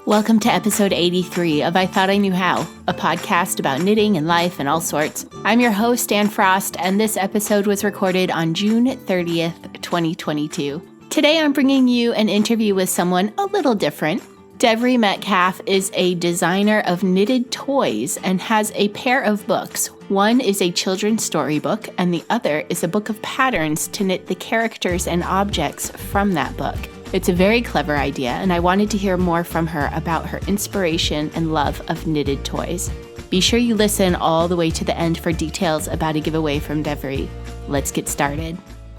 Welcome to episode 83 of I Thought I Knew How, a podcast about knitting and life and all sorts. I'm your host, Anne Frost, and this episode was recorded on June 30th, 2022. Today I'm bringing you an interview with someone a little different. Devrie Metcalf is a designer of knitted toys and has a pair of books. One is a children's storybook, and the other is a book of patterns to knit the characters and objects from that book. It's a very clever idea, and I wanted to hear more from her about her inspiration and love of knitted toys. Be sure you listen all the way to the end for details about a giveaway from Devrie. Let's get started.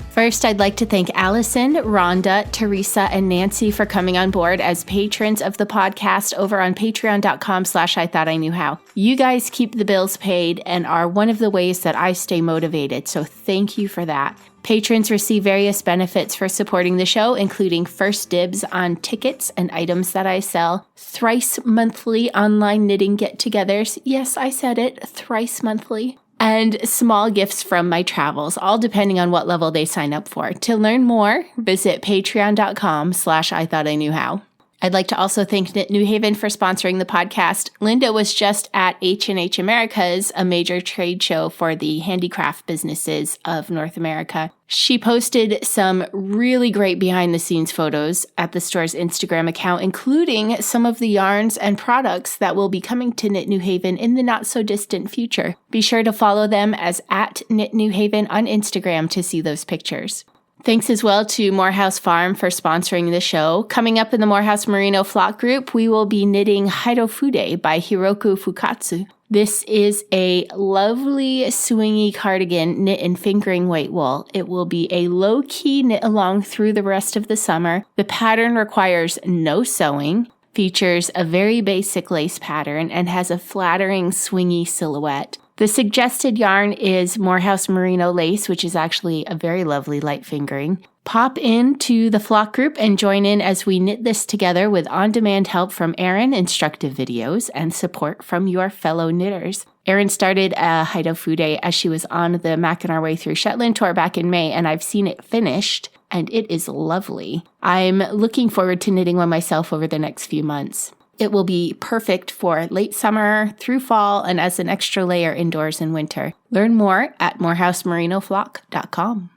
First, I'd like to thank Allison, Rhonda, Teresa, and Nancy for coming on board as patrons of the podcast over on patreon.com/I Thought I Knew How. You guys keep the bills paid and are one of the ways that I stay motivated, so thank you for that. Patrons receive various benefits for supporting the show, including first dibs on tickets and items that I sell, thrice monthly online knitting get-togethers. Yes, I said it, thrice monthly. And small gifts from my travels, all depending on what level they sign up for. To learn more, visit patreon.com/I Thought I Knew How. I'd like to also thank Knit New Haven for sponsoring the podcast. Linda was just at H&H Americas, a major trade show for the handicraft businesses of North America. She posted some really great behind-the-scenes photos at the store's Instagram account, including some of the yarns and products that will be coming to Knit New Haven in the not-so-distant future. Be sure to follow them as at Knit New Haven on Instagram to see those pictures. Thanks as well to Morehouse Farm for sponsoring the show. Coming up in the Morehouse Merino flock group, we will be knitting Hitofude by Hiroku Fukatsu. This is a lovely swingy cardigan knit in fingering weight wool. It will be a low-key knit along through the rest of the summer. The pattern requires no sewing, features a very basic lace pattern, and has a flattering swingy silhouette. The suggested yarn is Morehouse Merino lace, which is actually a very lovely light fingering. Pop into the flock group and join in as we knit this together with on-demand help from Erin, instructive videos, and support from your fellow knitters. Erin started Hitofude as she was on the Macking Our Way Through Shetland tour back in May, and I've seen it finished, and it is lovely. I'm looking forward to knitting one myself over the next few months. It will be perfect for late summer through fall and as an extra layer indoors in winter. Learn more at morehousemerinoflock.com.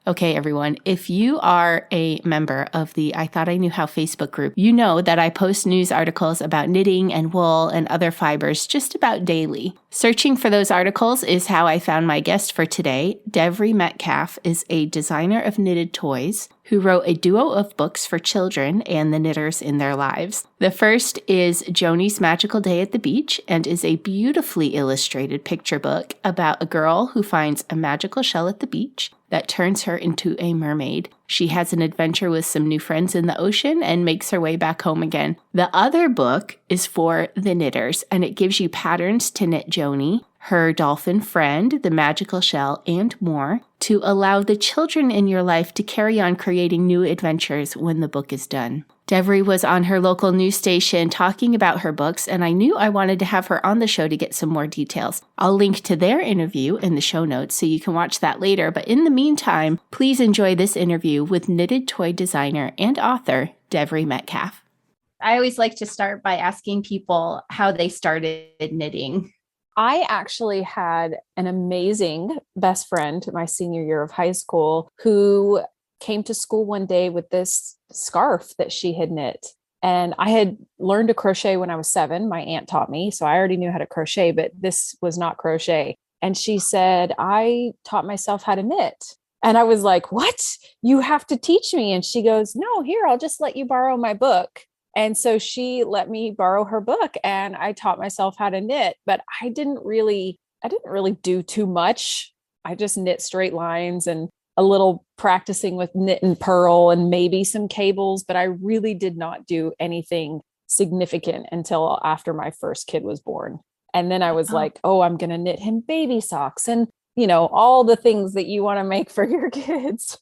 Okay, everyone, if you are a member of the I Thought I Knew How Facebook group, you know that I post news articles about knitting and wool and other fibers just about daily. Searching for those articles is how I found my guest for today. Devrie Metcalf is a designer of knitted toys who wrote a duo of books for children and the knitters in their lives. The first is Joni's Magical Day at the Beach and is a beautifully illustrated picture book about a girl who finds a magical shell at the beach that turns her into a mermaid. She has an adventure with some new friends in the ocean and makes her way back home again. The other book is for the knitters, and it gives you patterns to knit Joni, her dolphin friend, the magical shell, and more, to allow the children in your life to carry on creating new adventures when the book is done. Devrie was on her local news station talking about her books, and I knew I wanted to have her on the show to get some more details. I'll link to their interview in the show notes so you can watch that later, but in the meantime, please enjoy this interview with knitted toy designer and author Devrie Metcalf. I always like to start by asking people how they started knitting. I actually had an amazing best friend my senior year of high school who came to school one day with this scarf that she had knit. And I had learned to crochet when I was 7. My aunt taught me, so I already knew how to crochet, but this was not crochet. And she said, I taught myself how to knit. And I was like, what? You have to teach me. And she goes, no, here, I'll just let you borrow my book. And so she let me borrow her book and I taught myself how to knit, but I didn't really do too much. I just knit straight lines and a little practicing with knit and purl and maybe some cables, but I really did not do anything significant until after my first kid was born. And then I was like, oh, I'm going to knit him baby socks and, all the things that you want to make for your kids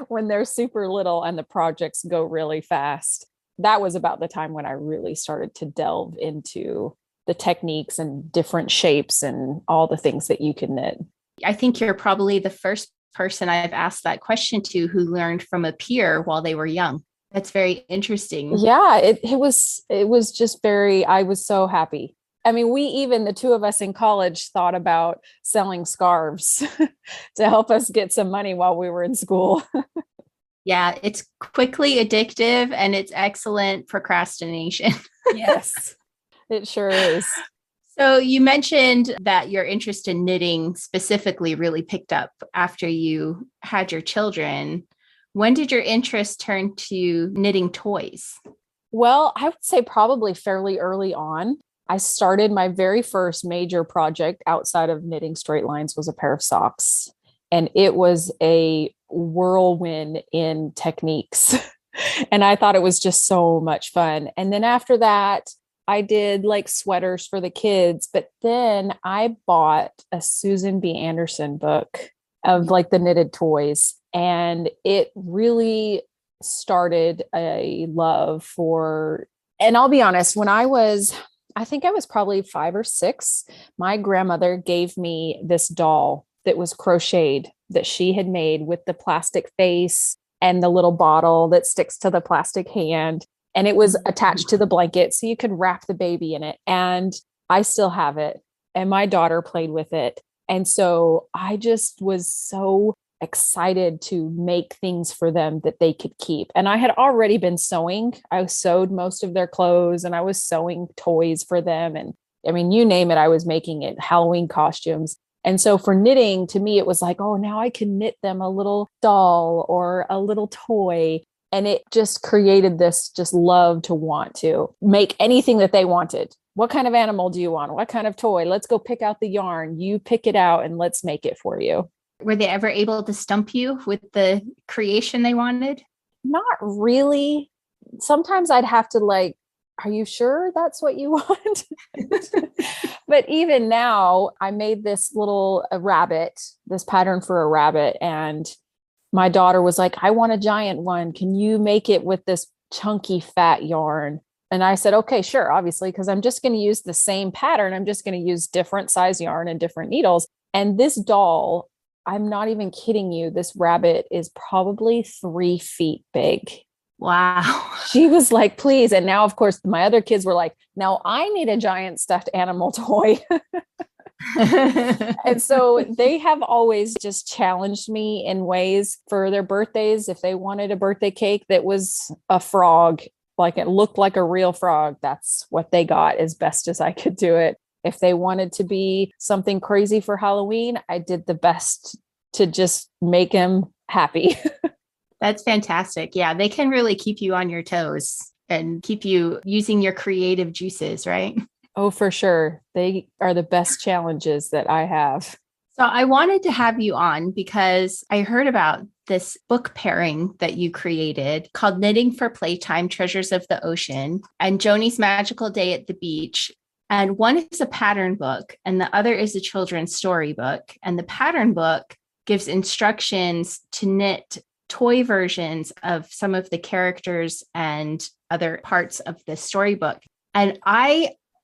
when they're super little and the projects go really fast. That was about the time when I really started to delve into the techniques and different shapes and all the things that you can knit. I think you're probably the first person I've asked that question to who learned from a peer while they were young. That's very interesting. Yeah, it was just very, I was so happy. I mean, the two of us in college thought about selling scarves to help us get some money while we were in school. Yeah, it's quickly addictive and it's excellent procrastination. Yes, it sure is. So you mentioned that your interest in knitting specifically really picked up after you had your children. When did your interest turn to knitting toys? Well, I would say probably fairly early on. I started my very first major project outside of knitting straight lines was a pair of socks. And it was a whirlwind in techniques. And I thought it was just so much fun. And then after that, I did like sweaters for the kids. But then I bought a Susan B. Anderson book of like the knitted toys. And it really started a love for, and I'll be honest, I think I was probably 5 or 6, my grandmother gave me this doll that was crocheted that she had made with the plastic face and the little bottle that sticks to the plastic hand. And it was attached to the blanket so you could wrap the baby in it. And I still have it. And my daughter played with it. And so I just was so excited to make things for them that they could keep. And I had already been sewing. I sewed most of their clothes and I was sewing toys for them. And I mean, you name it, I was making it, Halloween costumes. And so for knitting, to me, it was like, oh, now I can knit them a little doll or a little toy. And it just created this just love to want to make anything that they wanted. What kind of animal do you want? What kind of toy? Let's go pick out the yarn. You pick it out and let's make it for you. Were they ever able to stump you with the creation they wanted? Not really. Sometimes I'd have to like, are you sure that's what you want? But even now, I made this little rabbit, this pattern for a rabbit. And my daughter was like, I want a giant one. Can you make it with this chunky fat yarn? And I said, okay, sure, obviously, because I'm just going to use the same pattern. I'm just going to use different size yarn and different needles. And this doll, I'm not even kidding you, this rabbit is probably 3 feet big. Wow. She was like, please. And now, of course, my other kids were like, now I need a giant stuffed animal toy. And so they have always just challenged me in ways for their birthdays. If they wanted a birthday cake that was a frog, like it looked like a real frog, that's what they got as best as I could do it. If they wanted to be something crazy for Halloween, I did the best to just make them happy. That's fantastic. Yeah, they can really keep you on your toes and keep you using your creative juices, right? Oh, for sure. They are the best challenges that I have. So I wanted to have you on because I heard about this book pairing that you created called Knitting for Playtime, Treasures of the Ocean, and Joni's Magical Day at the Beach. And one is a pattern book and the other is a children's storybook. And the pattern book gives instructions to knit toy versions of some of the characters and other parts of the storybook. And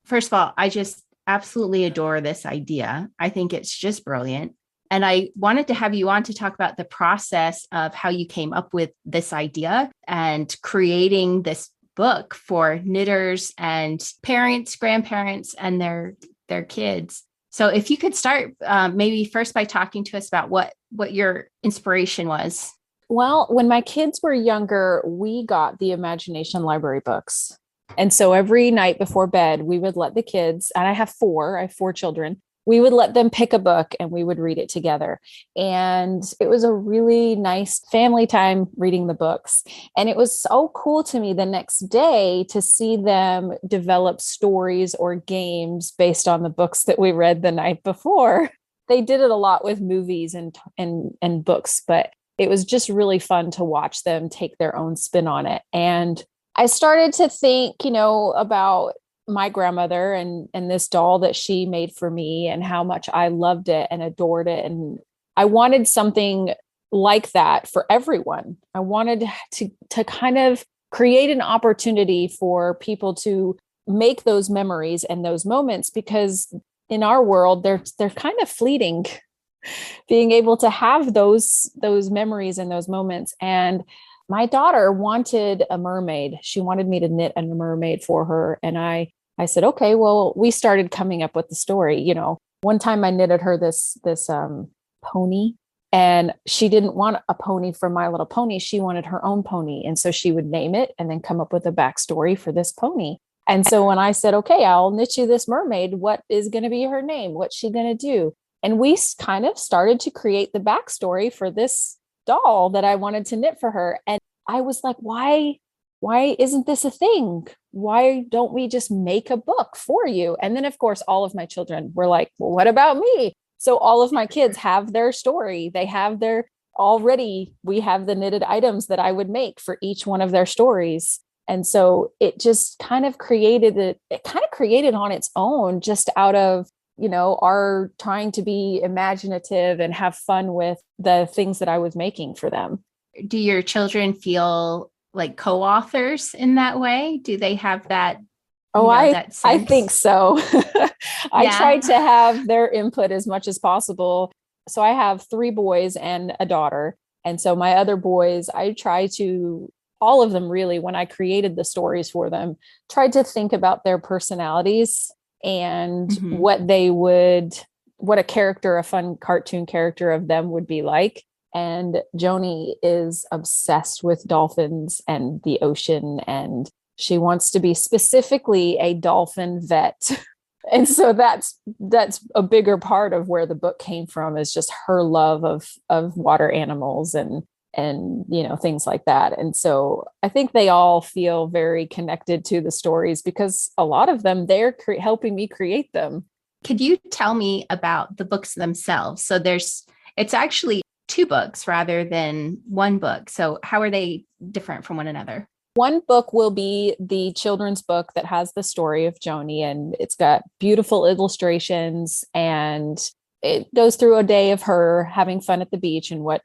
first of all, I just absolutely adore this idea. I think it's just brilliant. And I wanted to have you on to talk about the process of how you came up with this idea and creating this book for knitters and parents, grandparents, and their kids. So if you could start maybe first by talking to us about what your inspiration was. Well, when my kids were younger, we got the Imagination Library books. And so every night before bed, we would let the kids, and I have 4 children, we would let them pick a book and we would read it together. And it was a really nice family time reading the books. And it was so cool to me the next day to see them develop stories or games based on the books that we read the night before. They did it a lot with movies and books, but it was just really fun to watch them take their own spin on it. And I started to think, about my grandmother and this doll that she made for me and how much I loved it and adored it. And I wanted something like that for everyone. I wanted to kind of create an opportunity for people to make those memories and those moments, because in our world, they're kind of fleeting. Being able to have those memories and those moments. And my daughter wanted a mermaid. She wanted me to knit a mermaid for her. And I said, okay, well, we started coming up with the story. One time I knitted her this pony, and she didn't want a pony from My Little Pony. She wanted her own pony. And so she would name it and then come up with a backstory for this pony. And so when I said, okay, I'll knit you this mermaid, what is going to be her name? What's she going to do? And we kind of started to create the backstory for this doll that I wanted to knit for her. And I was like, why isn't this a thing? Why don't we just make a book for you? And then, of course, all of my children were like, well, what about me? So all of my kids have their story. They have we have the knitted items that I would make for each one of their stories. And so it just kind of created on its own, just out of, our trying to be imaginative and have fun with the things that I was making for them. Do your children feel like co-authors in that way? Do they have that? That sense? I think so. I try to have their input as much as possible. So I have 3 boys and a daughter. And so my other boys, I try to, all of them really, when I created the stories for them, tried to think about their personalities and what a fun cartoon character of them would be like. And Joni is obsessed with dolphins and the ocean, and she wants to be specifically a dolphin vet. And so that's a bigger part of where the book came from, is just her love of water animals and things like that. And so I think they all feel very connected to the stories, because a lot of them, they're helping me create them. Could you tell me about the books themselves? So it's actually 2 books rather than 1 book. So how are they different from one another? One book will be the children's book that has the story of Joni, and it's got beautiful illustrations, and it goes through a day of her having fun at the beach and what,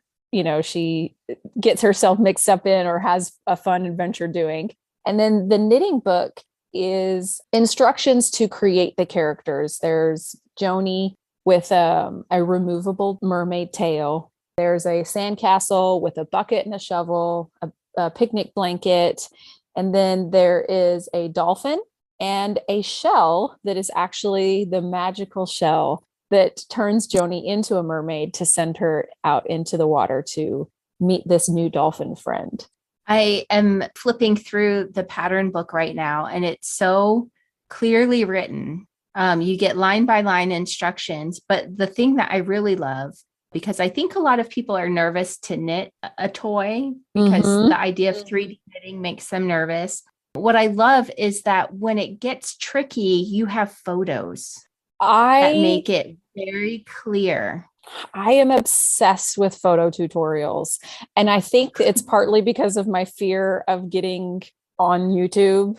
she gets herself mixed up in or has a fun adventure doing. And then the knitting book is instructions to create the characters. There's Joni with a removable mermaid tail. There's a sandcastle with a bucket and a shovel, a picnic blanket. And then there is a dolphin and a shell that is actually the magical shell that turns Joni into a mermaid to send her out into the water to meet this new dolphin friend. I am flipping through the pattern book right now, and it's so clearly written. You get line by line instructions, but the thing that I really love, because I think a lot of people are nervous to knit a toy because the idea of 3D knitting makes them nervous. What I love is that when it gets tricky, you have photos that make it very clear. I am obsessed with photo tutorials. And I think it's partly because of my fear of getting on YouTube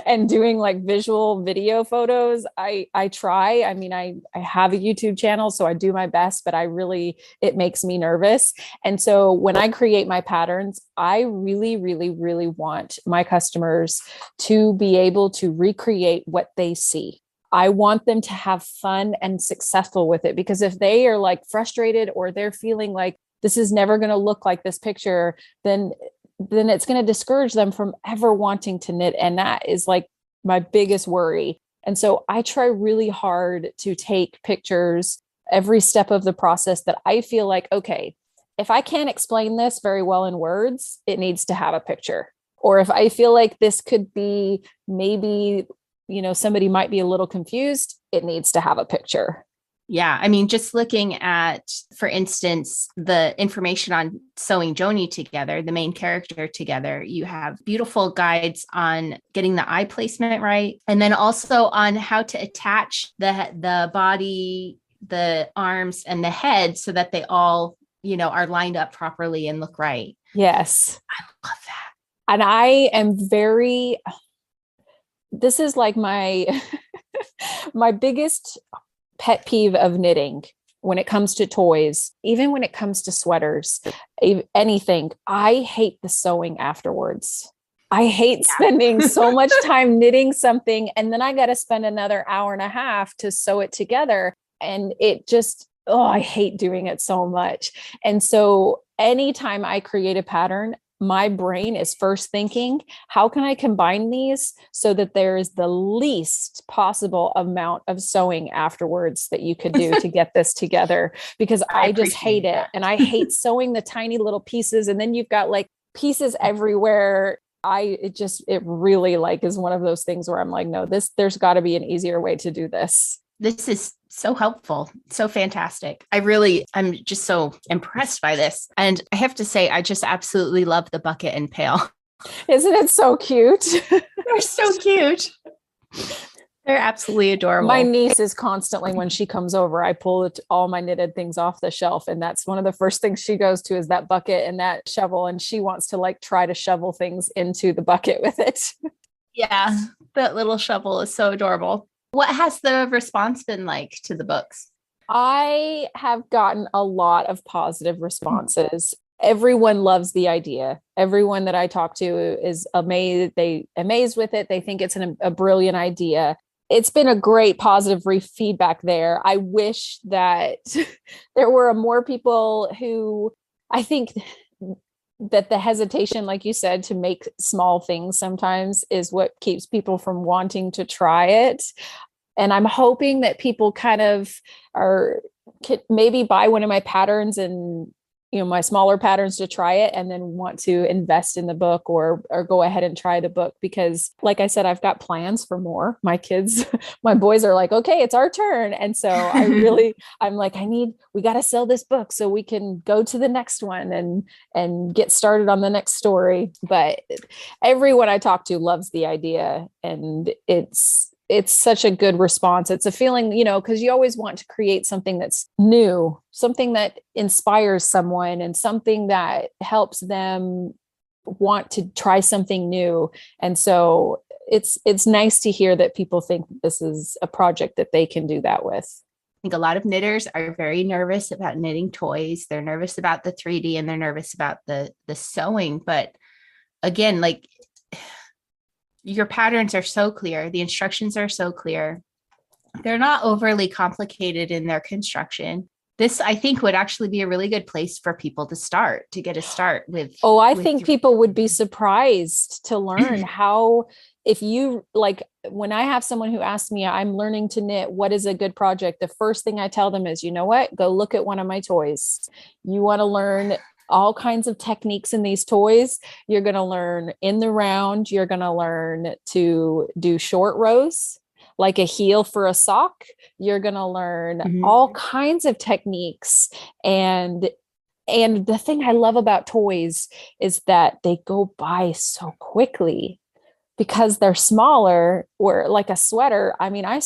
and doing like visual video photos. I try. I mean, I have a YouTube channel, so I do my best, but it makes me nervous. And so when I create my patterns, I really, really, really want my customers to be able to recreate what they see. I want them to have fun and successful with it, because if they are like frustrated or they're feeling like this is never going to look like this picture, then it's going to discourage them from ever wanting to knit. And that is like my biggest worry. And so I try really hard to take pictures every step of the process that I feel like, okay, if I can't explain this very well in words, it needs to have a picture. Or if I feel like this could be maybe, somebody might be a little confused, it needs to have a picture. Yeah. I mean, just looking at, for instance, the information on sewing Joni together, the main character together, you have beautiful guides on getting the eye placement right. And then also on how to attach the body, the arms, and the head so that they all, are lined up properly and look right. Yes. I love that. And I am this is like my biggest pet peeve of knitting when it comes to toys, even when it comes to sweaters, anything. I hate the sewing afterwards. I hate spending so much time knitting something, and then I got to spend another hour and a half to sew it together. And it just, I hate doing it so much. And so anytime I create a pattern, my brain is first thinking, how can I combine these so that there is the least possible amount of sewing afterwards that you could do to get this together? Because I just hate it. And I hate sewing the tiny little pieces. And then you've got like pieces everywhere. It really like is one of those things where I'm like, no, there's got to be an easier way to do this. This is so helpful. So fantastic. I'm just so impressed by this. And I have to say, I just absolutely love the bucket and pail. Isn't it so cute? They're so cute. They're absolutely adorable. My niece is constantly, when she comes over, I pull all my knitted things off the shelf. And that's one of the first things she goes to is that bucket and that shovel. And she wants to like try to shovel things into the bucket with it. Yeah, that little shovel is so adorable. What has the response been like to the books? I have gotten a lot of positive responses. Everyone loves the idea. Everyone that I talk to is amazed. They amazed with it. They think it's a brilliant idea. It's been a great positive feedback there. I wish that there were more people who, I think that the hesitation, like you said, to make small things sometimes is what keeps people from wanting to try it. And I'm hoping that people kind of maybe buy one of my patterns and, my smaller patterns to try it and then want to invest in the book or go ahead and try the book. Because like I said, I've got plans for more. My boys are like, okay, it's our turn. And so I'm like, we got to sell this book so we can go to the next one and get started on the next story. But everyone I talk to loves the idea, and it's such a good response. It's a feeling, because you always want to create something that's new, something that inspires someone and something that helps them want to try something new. And so it's nice to hear that people think this is a project that they can do that with. I think a lot of knitters are very nervous about knitting toys. They're nervous about the 3D and they're nervous about the sewing. But again, like, your patterns are so clear. The instructions are so clear. They're not overly complicated in their construction. This, I think, would actually be a really good place for people to get a start with. Oh, I think people would be surprised to learn how, if you like, when I have someone who asks me, I'm learning to knit, what is a good project? The first thing I tell them is, you know what, go look at one of my toys. You want to learn all kinds of techniques in these toys. You're going to learn in the round. You're going to learn to do short rows, like a heel for a sock. You're going to learn all kinds of techniques. And the thing I love about toys is that they go by so quickly because they're smaller, or like a sweater. I mean, I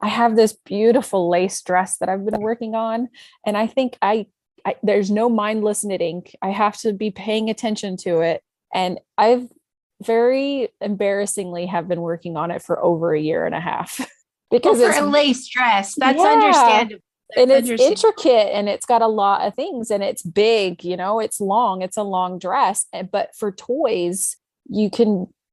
have this beautiful lace dress that I've been working on. And I think there's no mindless knitting. I have to be paying attention to it. And I've very embarrassingly have been working on it for over a year and a half because it's a lace dress. That's understandable. And it's intricate and it's got a lot of things and it's big, it's long, it's a long dress. But for toys,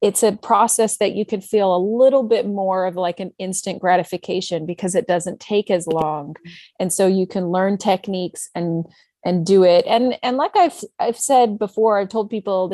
it's a process that you can feel a little bit more of like an instant gratification because it doesn't take as long. And so you can learn techniques and do it. And like I've said before, I've told people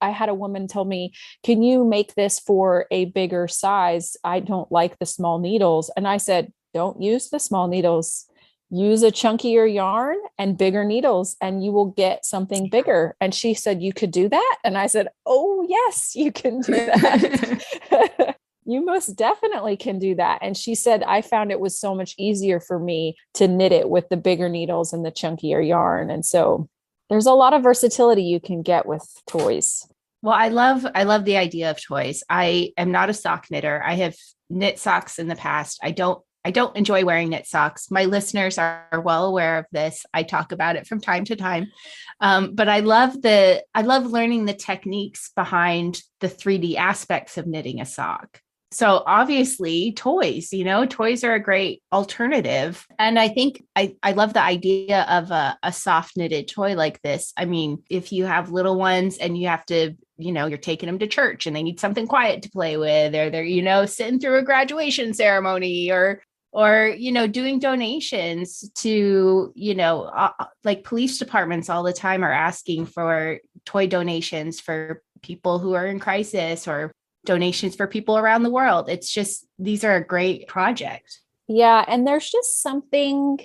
I had a woman tell me, can you make this for a bigger size? I don't like the small needles. And I said, don't use the small needles. Use a chunkier yarn and bigger needles and you will get something bigger. And she said, you could do that? And I said, oh yes, you can do that. You most definitely can do that. And she said, I found it was so much easier for me to knit it with the bigger needles and the chunkier yarn. And so there's a lot of versatility you can get with toys. Well, I love the idea of toys. I am not a sock knitter. I have knit socks in the past. I don't enjoy wearing knit socks. My listeners are well aware of this. I talk about it from time to time. But I love learning the techniques behind the 3D aspects of knitting a sock. So obviously toys are a great alternative. And I think I love the idea of a soft knitted toy like this. I mean, if you have little ones and you have to, you're taking them to church and they need something quiet to play with, or they're, sitting through a graduation ceremony or or, doing donations to, like police departments all the time are asking for toy donations for people who are in crisis, or donations for people around the world. It's just, these are a great project. Yeah. And there's just something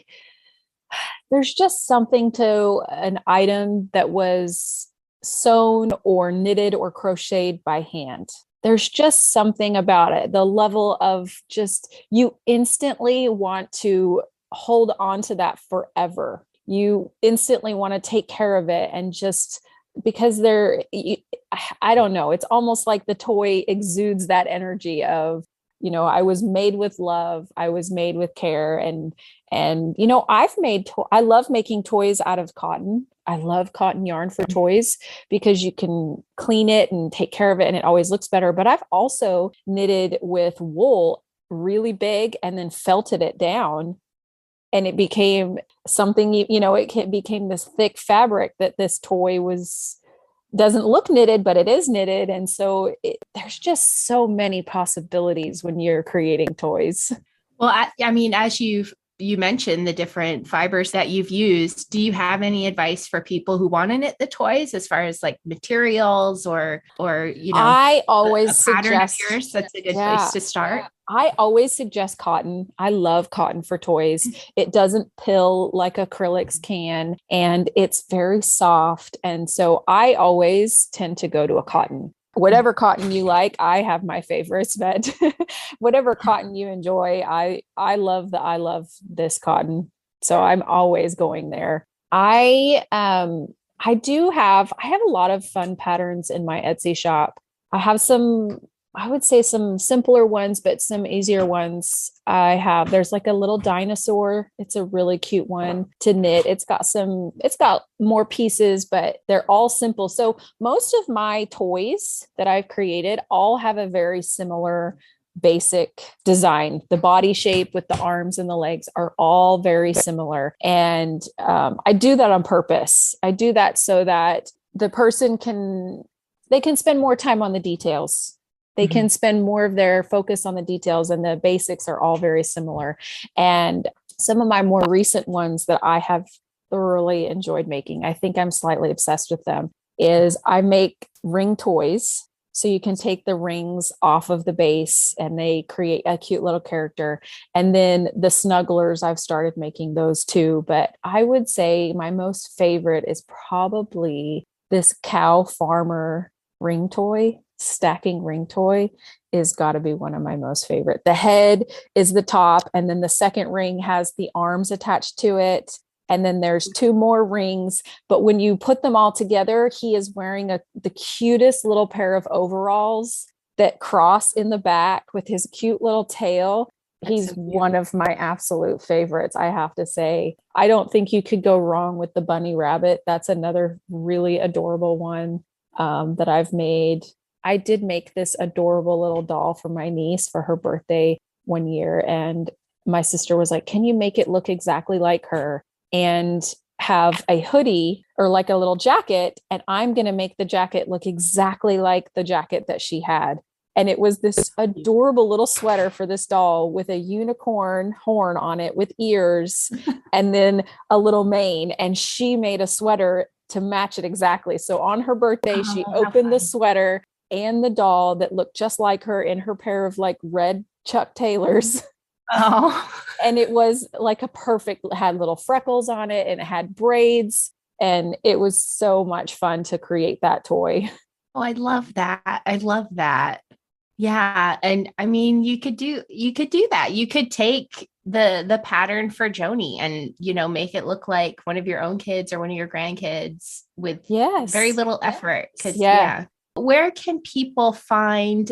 to an item that was sewn or knitted or crocheted by hand. There's just something about it. The level of just, you instantly want to hold on to that forever. You instantly want to take care of it, and just because I don't know, it's almost like the toy exudes that energy of, I was made with love. I was made with care. And I love making toys out of cotton. I love cotton yarn for toys because you can clean it and take care of it, and it always looks better. But I've also knitted with wool really big and then felted it down, and it became something, it became this thick fabric that this toy doesn't look knitted, but it is knitted. And so there's just so many possibilities when you're creating toys. Well, I mean, as you mentioned the different fibers that you've used, do you have any advice for people who want to knit the toys as far as like materials or I always suggest yours? That's a good place to start. I always suggest cotton. I love cotton for toys. It doesn't pill like acrylics can, and it's very soft. And so I always tend to go to a cotton. Whatever cotton you like, I have my favorites, but whatever cotton you enjoy, I love this cotton. So I'm always going there. I have a lot of fun patterns in my Etsy shop. I have I would say some simpler ones, but some easier ones. There's like a little dinosaur. It's a really cute one to knit. It's got more pieces, but they're all simple. So most of my toys that I've created all have a very similar basic design. The body shape with the arms and the legs are all very similar. And I do that on purpose. I do that so that the person can spend more time on the details. They can spend more of their focus on the details, and the basics are all very similar. And some of my more recent ones that I have thoroughly enjoyed making, I think I'm slightly obsessed with them, is I make ring toys. So you can take the rings off of the base and they create a cute little character. And then the snugglers, I've started making those too. But I would say my most favorite is probably this cow farmer ring toy. Stacking ring toy is got to be one of my most favorite. The head is the top, and then the second ring has the arms attached to it. And then there's two more rings. But when you put them all together, he is wearing the cutest little pair of overalls that cross in the back with his cute little tail. He's so one of my absolute favorites, I have to say. I don't think you could go wrong with the bunny rabbit. That's another really adorable one that I've made. I did make this adorable little doll for my niece for her birthday one year. And my sister was like, can you make it look exactly like her and have a hoodie or like a little jacket? And I'm going to make the jacket look exactly like the jacket that she had. And it was this adorable little sweater for this doll with a unicorn horn on it with ears and then a little mane. And she made a sweater to match it exactly. So on her birthday, she opened the sweater and the doll that looked just like her in her pair of like red Chuck Taylors. Oh, and it was like it had little freckles on it and it had braids. And it was so much fun to create that toy. Oh, I love that. I love that. Yeah. And I mean, you could do that. You could take the pattern for Joni and, make it look like one of your own kids or one of your grandkids with very little effort. Where can people find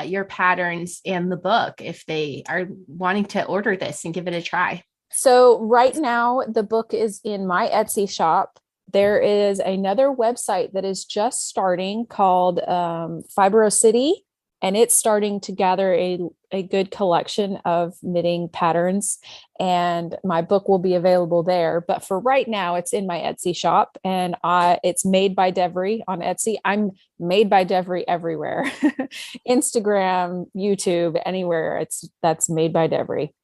your patterns and the book if they are wanting to order this and give it a try? So right now, the book is in my Etsy shop. There is another website that is just starting called Fibrocity, and it's starting to gather a good collection of knitting patterns. And my book will be available there. But for right now, it's in my Etsy shop, and it's Made by Devrie on Etsy. I'm Made by Devrie everywhere. Instagram, YouTube, anywhere. That's Made by Devrie.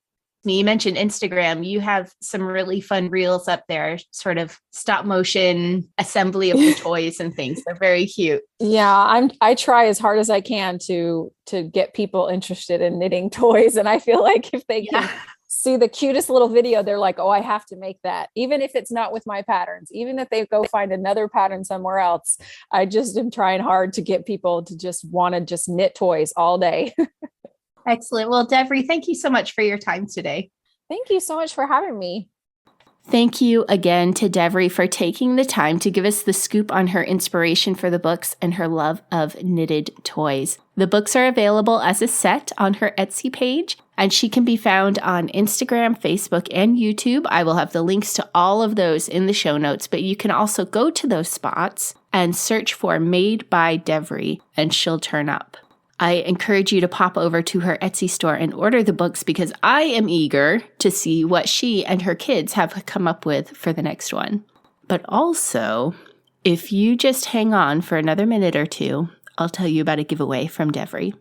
You mentioned Instagram. You have some really fun reels up there, sort of stop motion assembly of the toys and things. They're very cute. Yeah, I try as hard as I can to get people interested in knitting toys. And I feel like if they can see the cutest little video, they're like, oh, I have to make that. Even if it's not with my patterns, even if they go find another pattern somewhere else, I just am trying hard to get people to just want to just knit toys all day. Excellent. Well, Devrie, thank you so much for your time today. Thank you so much for having me. Thank you again to Devrie for taking the time to give us the scoop on her inspiration for the books and her love of knitted toys. The books are available as a set on her Etsy page, and she can be found on Instagram, Facebook, and YouTube. I will have the links to all of those in the show notes, but you can also go to those spots and search for Made by Devrie, and she'll turn up. I encourage you to pop over to her Etsy store and order the books because I am eager to see what she and her kids have come up with for the next one. But also, if you just hang on for another minute or two, I'll tell you about a giveaway from Devrie.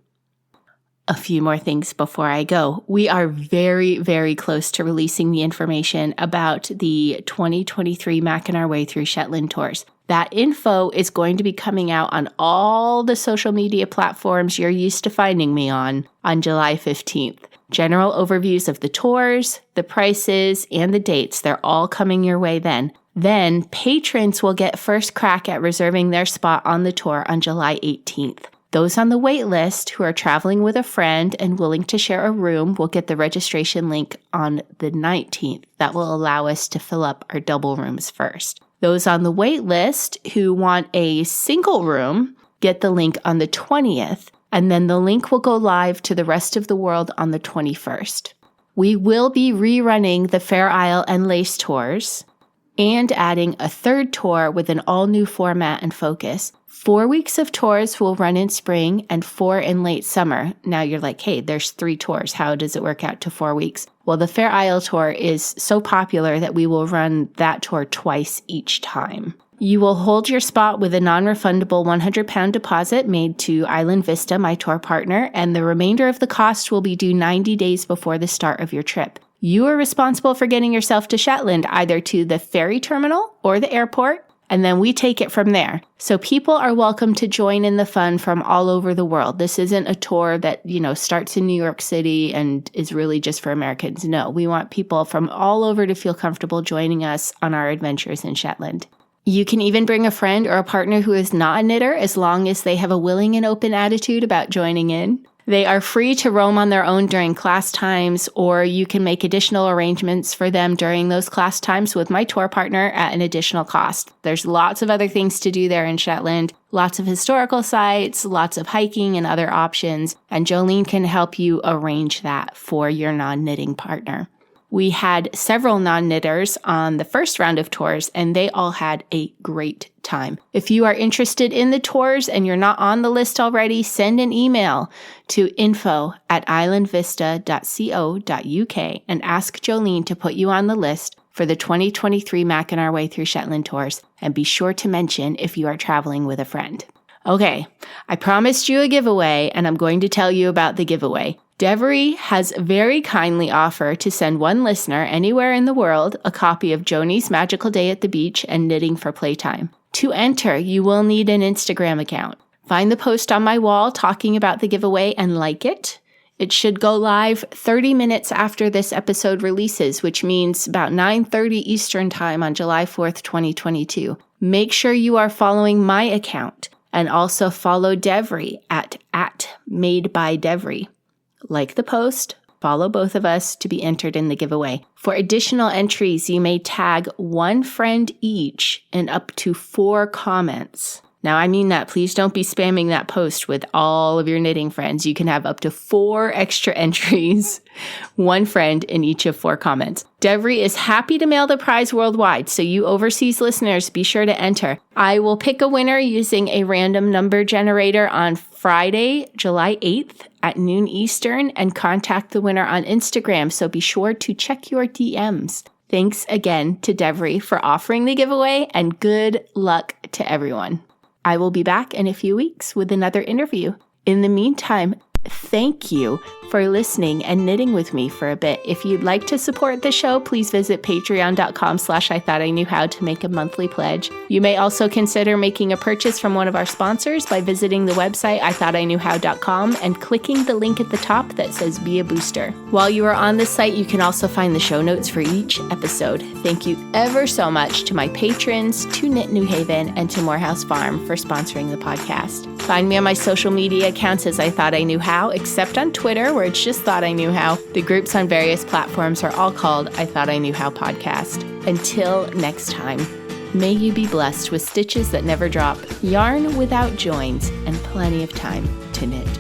A few more things before I go. We are very, very close to releasing the information about the 2023 Macking Our Way Through Shetland tours. That info is going to be coming out on all the social media platforms you're used to finding me on July 15th. General overviews of the tours, the prices, and the dates, they're all coming your way then. Then patrons will get first crack at reserving their spot on the tour on July 18th. Those on the wait list who are traveling with a friend and willing to share a room will get the registration link on the 19th. That will allow us to fill up our double rooms first. Those on the wait list who want a single room get the link on the 20th, and then the link will go live to the rest of the world on the 21st. We will be rerunning the Fair Isle and Lace tours and adding a third tour with an all-new format and focus. 4 weeks of tours will run in spring and 4 in late summer. Now you're like, hey, there's 3 tours. How does it work out to 4 weeks? Well, the Fair Isle tour is so popular that we will run that tour twice each time. You will hold your spot with a non-refundable £100 deposit made to Island Vista, my tour partner, and the remainder of the cost will be due 90 days before the start of your trip. You are responsible for getting yourself to Shetland, either to the ferry terminal or the airport, and then we take it from there. So people are welcome to join in the fun from all over the world. This isn't a tour that, starts in New York City and is really just for Americans. No, we want people from all over to feel comfortable joining us on our adventures in Shetland. You can even bring a friend or a partner who is not a knitter as long as they have a willing and open attitude about joining in. They are free to roam on their own during class times, or you can make additional arrangements for them during those class times with my tour partner at an additional cost. There's lots of other things to do there in Shetland, lots of historical sites, lots of hiking and other options, and Jolene can help you arrange that for your non-knitting partner. We had several non-knitters on the first round of tours, and they all had a great time. If you are interested in the tours and you're not on the list already, send an email to info@islandvista.co.uk and ask Jolene to put you on the list for the 2023 Macking Our Way Through Shetland tours, and be sure to mention if you are traveling with a friend. Okay, I promised you a giveaway, and I'm going to tell you about the giveaway. Devrie has very kindly offered to send one listener anywhere in the world a copy of Joni's Magical Day at the Beach and Knitting for Playtime. To enter, you will need an Instagram account. Find the post on my wall talking about the giveaway and like it. It should go live 30 minutes after this episode releases, which means about 9:30 Eastern Time on July 4th, 2022. Make sure you are following my account, and also follow Devrie at @MadeByDevrie. Like the post, follow both of us to be entered in the giveaway. For additional entries, you may tag one friend each in up to 4 comments. Now, I mean that. Please don't be spamming that post with all of your knitting friends. You can have up to 4 extra entries, one friend in each of 4 comments. Devrie is happy to mail the prize worldwide, so you overseas listeners, be sure to enter. I will pick a winner using a random number generator on Friday, July 8th at noon Eastern, and contact the winner on Instagram, so be sure to check your DMs. Thanks again to Devrie for offering the giveaway, and good luck to everyone. I will be back in a few weeks with another interview. In the meantime, Thank you for listening and knitting with me for a bit. If you'd like to support the show, please visit patreon.com/I-thought-I-knew-how to make a monthly pledge. You may also consider making a purchase from one of our sponsors by visiting the website I-thought-I-knew-how.com and clicking the link at the top that says Be a Booster. While you are on the site, you can also find the show notes for each episode. Thank you ever so much to my patrons, to Knit New Haven, and to Morehouse Farm for sponsoring the podcast. Find me on my social media accounts as I Thought I Knew How, except on Twitter, where it's just Thought I Knew How. The groups on various platforms are all called I Thought I Knew How Podcast. Until next time, may you be blessed with stitches that never drop, yarn without joins, and plenty of time to knit.